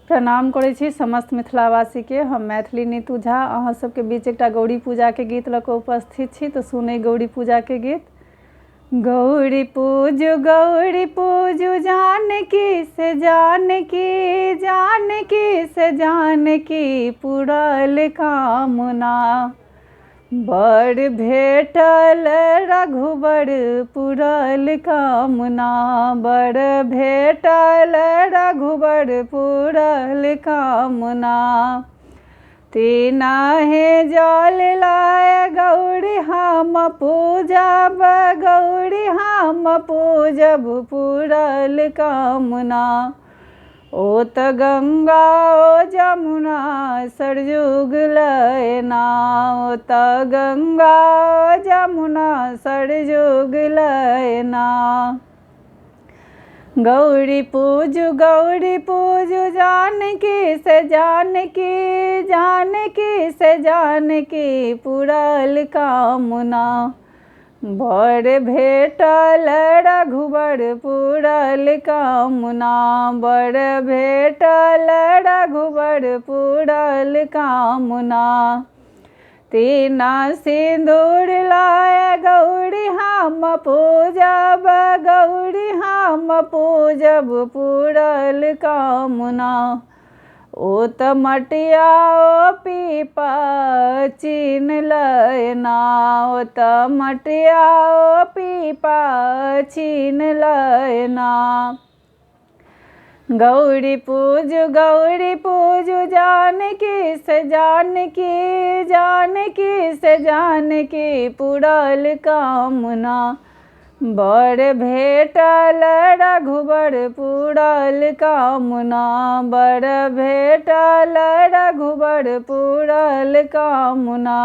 प्रणाम करै छी समस्त मिथिलावासी के। हम मैथिली नीतू झा अहाँ सबके बीच एकटा गौरी पूजा के गीत लऽ कऽ उपस्थित छी। तो सुनै गौरी पूजा के गीत। गौरी पूजू जानकी से जानकी, जानकी से जानकी पूरल कामना। बड़ भेटल रघुबर पूरल कामना, बड़ भेटल रघुबर पूरल कामना। तीनाहे जल लाय गौरी हम पूजब, गौरी हम पूजब पूरल कामना। ओ त गंगा ओ जमुना सरयुग लयना, ओ त गंगा ओ जमुना सरयुग लयना। गौरी पूजू जानकी से जानकी, जानकी से जानकी पूरल कामना। बड़ भेटल रघुबर पूरल कामना, बड़ भेटल रघुबर पूरल कामना। तीना सिंदूर लाय गौरी हम पूजब, गौरी हम पूजब पूरल कामना। ओ त मटिया ओ पीपा चीन लयना, ओ त मटिया ओ पीपा चीन लयना। गौरी पूजू जानकी से जानकी, जानकी से जानकी पूरल कामना। बड़ भेटल रघुबर पूरल कामना, बड़ भेटल रघुबर पूरल कामना।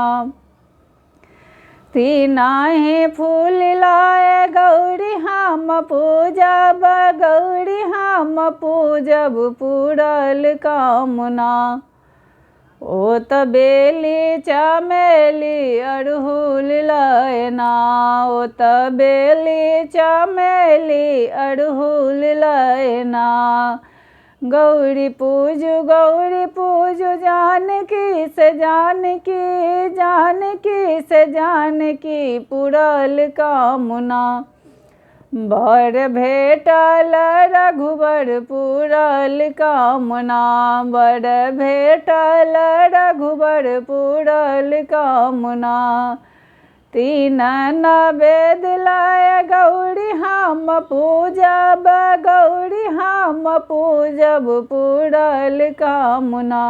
तीनाहे फूल लाय गौरी हम पूजब, गौरी हम पूजब पूरल कामना। ओ त बेली चमेली अड़हुल लयना, ओ त बेली चमेली अड़हुल लयना। गौरी पूजू जानकी से जानकी, जानकी से जानकी पूरल कामना। बड़ भेटल रघुबर पूरल कामना, बड़ भेटल रघुबर पूरल कामना। तीन नवेद लाय गौरी हम पूजब, गौरी हम पूजब पूरल कामना।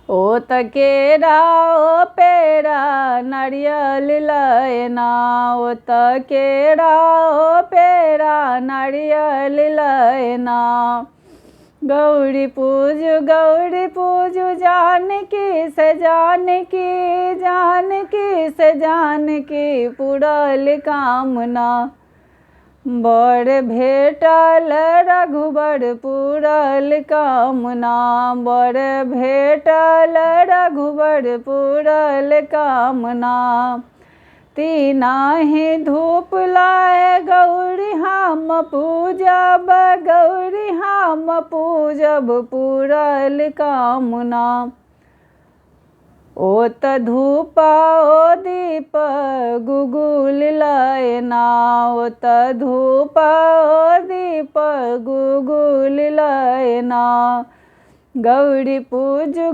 ओ त केरा ओ पेड़ा नारियल लयना, ओ त केरा ओ पेड़ा नारियल लयना। गौरी पूजू जानकी से जानकी, जानकी से जानकी पूरल कामना। बड़ भेटल रघुबर पूरल कामना, बड़ भेटल रघुबर पूरल कामना। तीनाहे धूप लाय गौरी हम पूजब, गौरी हम पूजब पूरल कामना। ओ त धूपा ओ दीप गुगुल लयना, ओ त धूपा ओ दीप गुगुल लयना। गौरी पूजू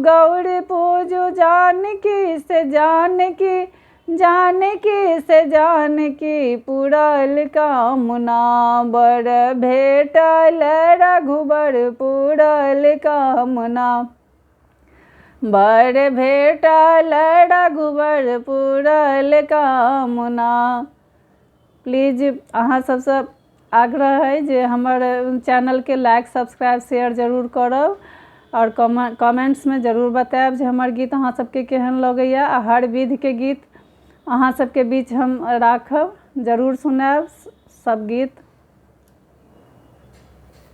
जानकी से जानकी, जानकी से जानकी पूरल कामना। बड़ भेटल रघुबर पूरल कामना, बड़ भेटल रघुबर पूरल कामना। प्लीज अहाँ सबसे आग्रह है जे हमर चैनल के लाइक सब्सक्राइब शेयर जरूर करब और कमेंट्स में जरूर बताएब जे हमर गीत अहाँ सबके केहन लगैया। आ हर विध के गीत अहाँ सबके बीच हम राखब, जरूर सुनाएब सब गीत।